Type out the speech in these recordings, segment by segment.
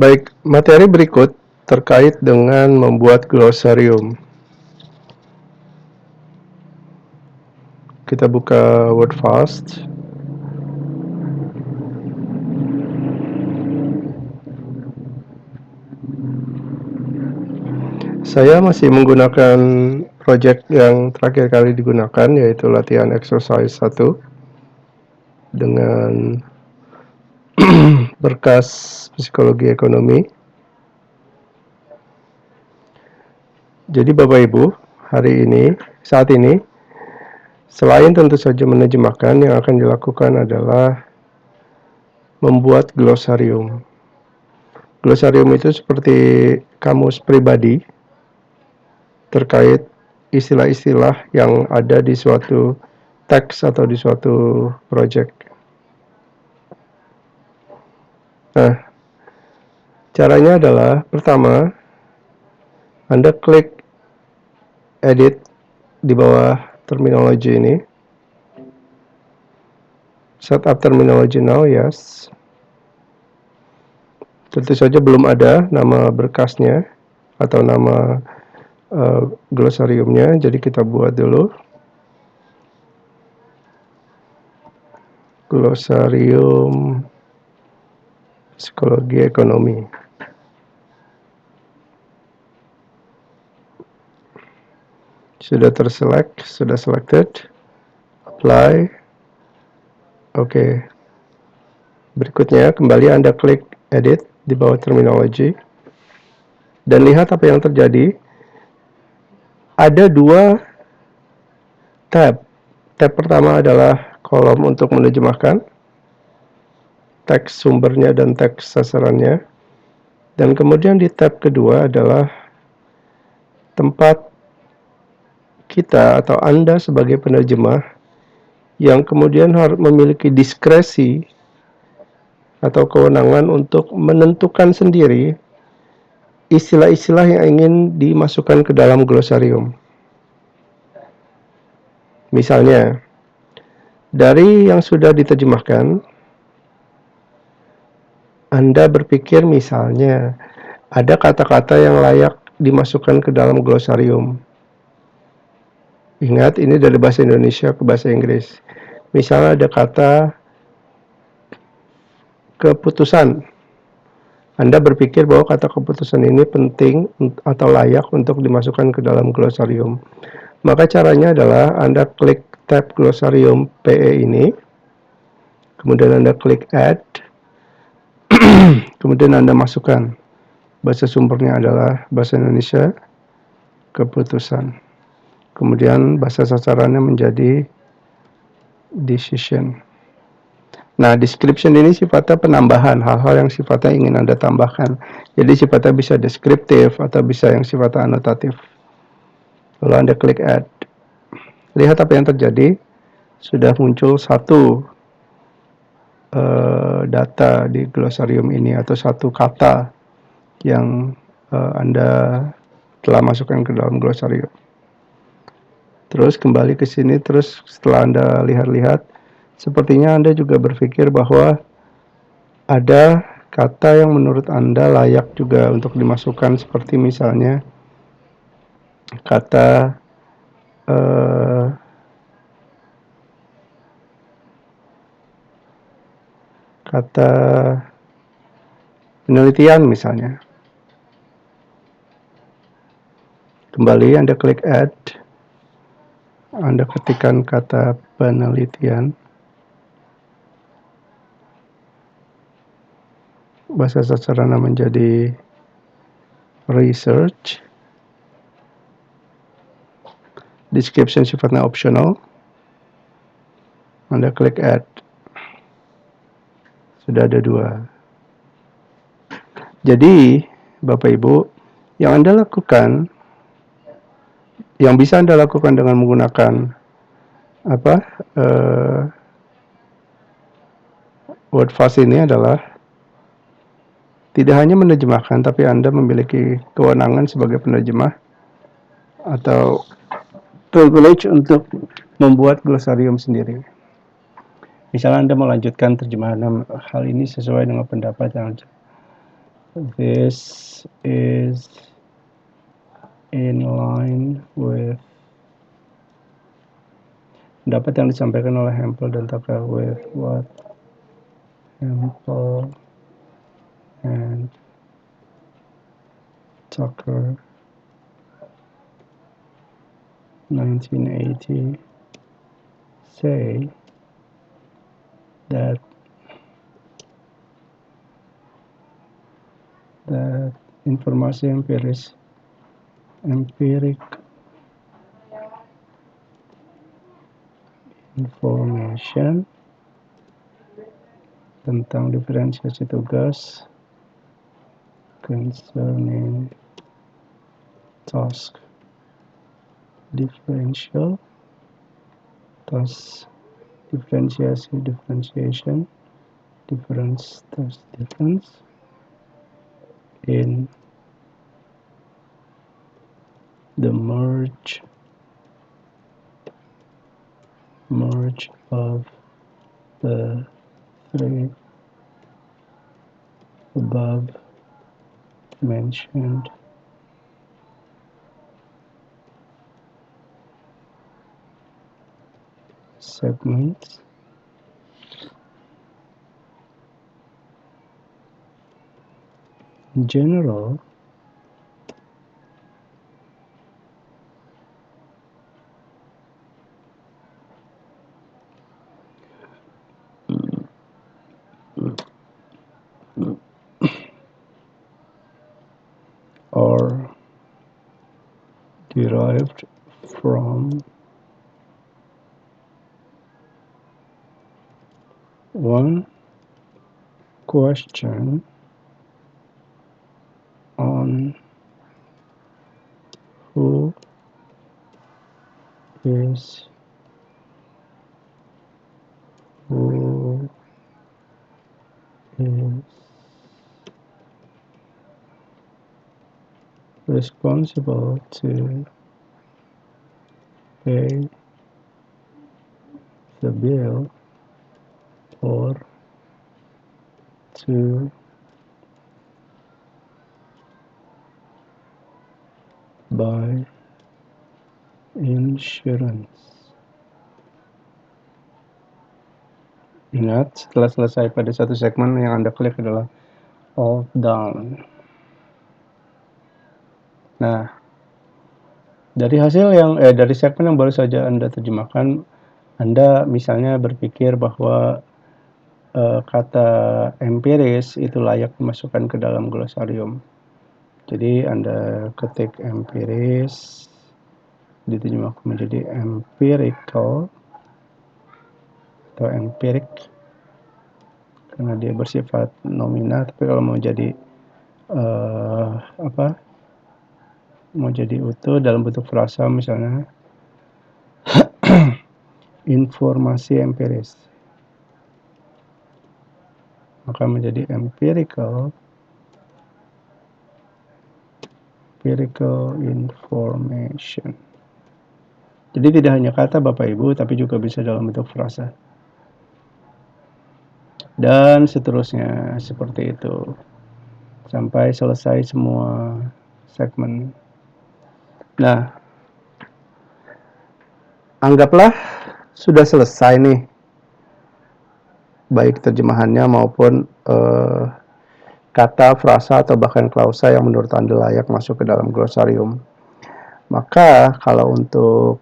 Baik, materi berikut terkait dengan membuat glosarium. Kita buka Wordfast. Saya masih menggunakan project yang terakhir kali digunakan, yaitu latihan exercise 1 dengan berkas psikologi ekonomi. Jadi Bapak Ibu, saat ini, selain tentu saja menerjemahkan, yang akan dilakukan adalah membuat glosarium. Glosarium itu seperti kamus pribadi terkait istilah-istilah yang ada di suatu teks atau di suatu project. Nah, caranya adalah pertama, Anda klik edit di bawah terminologi ini. Set up terminology now, yes. Tentu saja belum ada nama berkasnya atau nama glosariumnya, jadi kita buat dulu. Glosarium psikologi ekonomi. Sudah terselect, sudah selected. Apply. Oke. Berikutnya, kembali Anda klik edit di bawah terminologi. Dan lihat apa yang terjadi. Ada dua tab. Tab pertama adalah kolom untuk menerjemahkan teks sumbernya dan teks sasarannya. Dan kemudian di tab kedua adalah tempat kita atau Anda sebagai penerjemah yang kemudian harus memiliki diskresi atau kewenangan untuk menentukan sendiri istilah-istilah yang ingin dimasukkan ke dalam glosarium. Misalnya, dari yang sudah diterjemahkan, Anda berpikir misalnya ada kata-kata yang layak dimasukkan ke dalam glosarium. Ingat, ini dari bahasa Indonesia ke bahasa Inggris. Misalnya ada kata keputusan. Anda berpikir bahwa kata keputusan ini penting atau layak untuk dimasukkan ke dalam glosarium. Maka caranya adalah Anda klik tab glosarium PE ini, kemudian Anda klik add, kemudian Anda masukkan. Bahasa sumbernya adalah bahasa Indonesia, keputusan. Kemudian bahasa sasarannya menjadi decision. Nah, description ini sifatnya penambahan, hal-hal yang sifatnya ingin Anda tambahkan. Jadi sifatnya bisa deskriptif atau bisa yang sifatnya anotatif. Lalu Anda klik add. Lihat apa yang terjadi. Sudah muncul satu data di glosarium ini atau satu kata yang Anda telah masukkan ke dalam glosarium. Terus kembali ke sini, terus setelah Anda lihat-lihat, sepertinya Anda juga berpikir bahwa ada kata yang menurut Anda layak juga untuk dimasukkan, seperti misalnya kata penelitian misalnya. Kembali Anda klik add, Anda ketikkan kata penelitian. Bahasa sasaran menjadi research. Description sifatnya optional. Anda klik add. Sudah ada dua. Jadi, Bapak Ibu, yang Anda lakukan, yang bisa Anda lakukan dengan menggunakan Wordfast ini adalah tidak hanya menerjemahkan, tapi Anda memiliki kewenangan sebagai penerjemah atau privilege untuk membuat glosarium sendiri. Misalnya Anda melanjutkan terjemahan hal ini sesuai dengan pendapat yang this is in line with pendapat yang disampaikan oleh Hempel dan Tucker with what Hempel and Tucker 1980 say that informasi empiric information tentang diferensiasi tugas concerning task differential, task differentiation, difference in the merge of the three above mentioned segments in general are derived from one question on who is responsible to pay the bill or to buy insurance. Ingat, setelah selesai pada satu segmen yang Anda klik adalah Alt Down. Nah, dari segmen yang baru saja Anda terjemahkan, Anda misalnya berpikir bahwa kata empiris itu layak dimasukkan ke dalam glosarium. Jadi Anda ketik empiris, diterjemahkan menjadi empirical atau empirik karena dia bersifat nomina, tapi kalau mau jadi mau jadi utuh dalam bentuk frasa misalnya informasi empiris, maka menjadi empirical information. Jadi tidak hanya kata Bapak Ibu, tapi juga bisa dalam bentuk frasa. Dan seterusnya seperti itu. Sampai selesai semua segmen. Nah, anggaplah sudah selesai nih. Baik terjemahannya maupun kata, frasa, atau bahkan klausa yang menurut Anda layak masuk ke dalam glosarium. Maka kalau untuk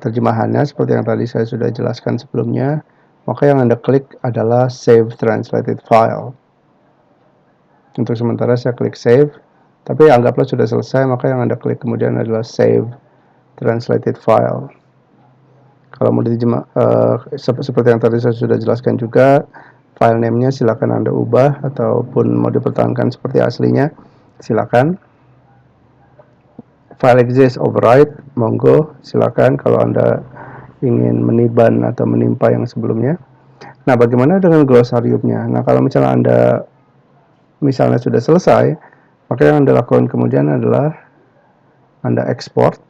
terjemahannya seperti yang tadi saya sudah jelaskan sebelumnya, maka yang Anda klik adalah Save Translated File. Untuk sementara saya klik Save, tapi anggaplah sudah selesai, maka yang Anda klik kemudian adalah Save Translated File. Kalau mau diterjemah, seperti yang tadi saya sudah jelaskan juga, file name-nya silakan Anda ubah, ataupun mau dipertahankan seperti aslinya, silakan. File exist override, monggo, silakan kalau Anda ingin meniban atau menimpa yang sebelumnya. Nah, bagaimana dengan glosariumnya? Nah, kalau misalnya Anda sudah selesai, maka yang Anda lakukan kemudian adalah Anda export,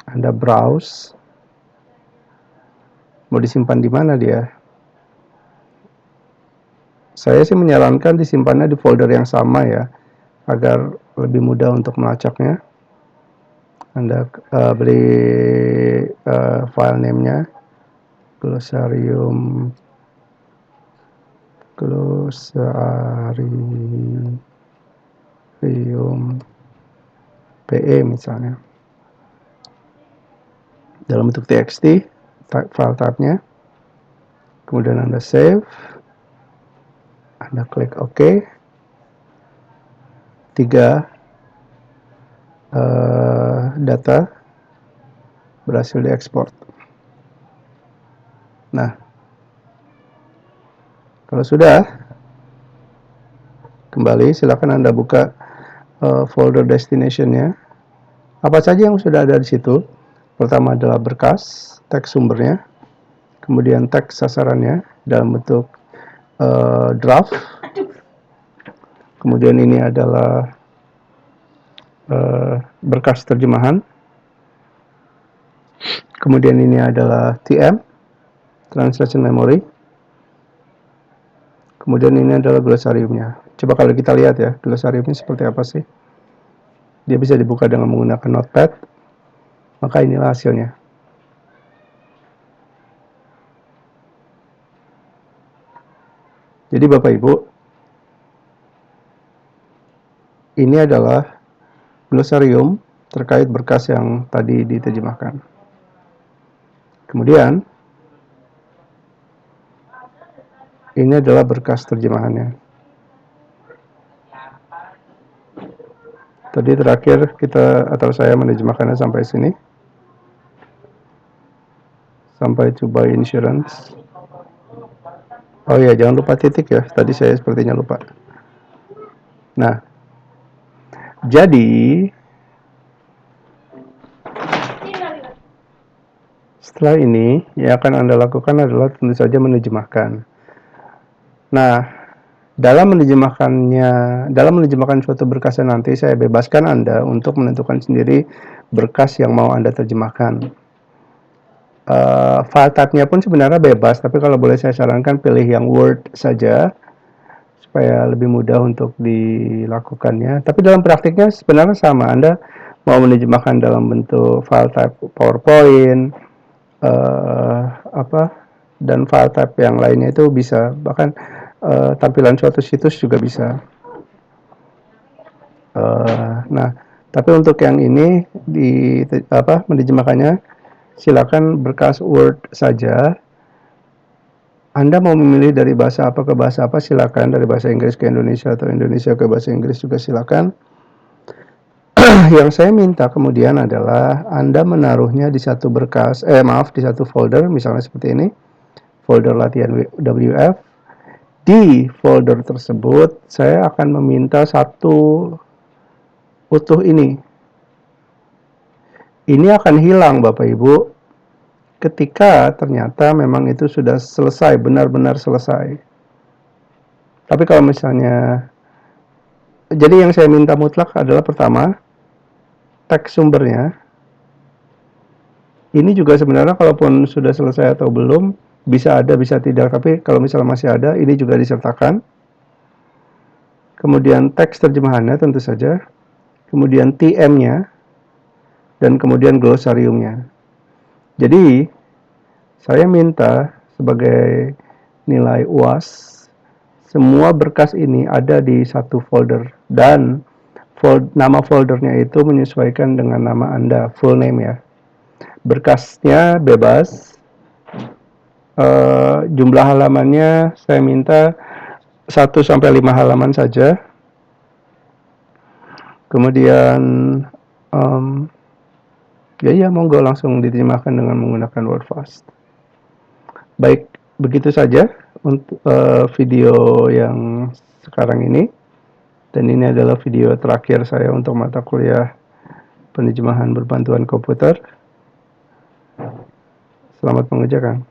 Anda browse, mau disimpan di mana dia? Saya sih menyarankan disimpannya di folder yang sama ya, agar lebih mudah untuk melacaknya. Anda beli file name-nya, glosarium PE misalnya, dalam bentuk txt, file type-nya, kemudian Anda save, Anda klik OK. 3 data berhasil diekspor. Nah, kalau sudah, kembali silakan Anda buka folder destination-nya. Apa saja yang sudah ada di situ? Pertama adalah berkas, teks sumbernya, kemudian teks sasarannya dalam bentuk draft. Kemudian ini adalah berkas terjemahan. Kemudian ini adalah TM, Translation Memory. Kemudian ini adalah glosariumnya. Coba kalau kita lihat ya, glosariumnya seperti apa sih? Dia bisa dibuka dengan menggunakan notepad. Maka inilah hasilnya. Jadi Bapak Ibu, ini adalah glosarium terkait berkas yang tadi diterjemahkan. Kemudian, ini adalah berkas terjemahannya. Tadi terakhir saya menerjemahkannya sampai sini. Sampai to buy insurance. Oh ya, jangan lupa titik ya. Tadi saya sepertinya lupa. Nah, jadi setelah ini yang akan Anda lakukan adalah tentu saja menerjemahkan. Nah, dalam menerjemahkan suatu berkasnya nanti saya bebaskan Anda untuk menentukan sendiri berkas yang mau Anda terjemahkan. File type-nya pun sebenarnya bebas, tapi kalau boleh saya sarankan pilih yang Word saja supaya lebih mudah untuk dilakukannya. Tapi dalam praktiknya sebenarnya sama. Anda mau menerjemahkan dalam bentuk file type PowerPoint, dan file type yang lainnya itu bisa, bahkan tampilan suatu situs juga bisa. Nah, tapi untuk yang ini menerjemahkannya silakan berkas Word saja. Anda mau memilih dari bahasa apa ke bahasa apa silakan, dari bahasa Inggris ke Indonesia atau Indonesia ke bahasa Inggris juga silakan. Yang saya minta kemudian adalah Anda menaruhnya di satu di satu folder, misalnya seperti ini, folder latihan WF. Di folder tersebut saya akan meminta satu utuh ini. Ini akan hilang Bapak Ibu ketika ternyata memang itu sudah selesai, benar-benar selesai. Tapi kalau misalnya, jadi yang saya minta mutlak adalah pertama, teks sumbernya. Ini juga sebenarnya kalaupun sudah selesai atau belum, bisa ada, bisa tidak. Tapi kalau misalnya masih ada, ini juga disertakan. Kemudian teks terjemahannya tentu saja. Kemudian TM-nya. Dan kemudian glosariumnya. Jadi, saya minta sebagai nilai UAS, semua berkas ini ada di satu folder. Dan nama foldernya itu menyesuaikan dengan nama Anda, full name ya. Berkasnya bebas. Jumlah halamannya saya minta 1-5 halaman saja. Kemudian ya monggo langsung diterjemahkan dengan menggunakan WordFast. Baik, begitu saja untuk video yang sekarang ini. Dan ini adalah video terakhir saya untuk mata kuliah penerjemahan berbantuan komputer. Selamat mengerjakan.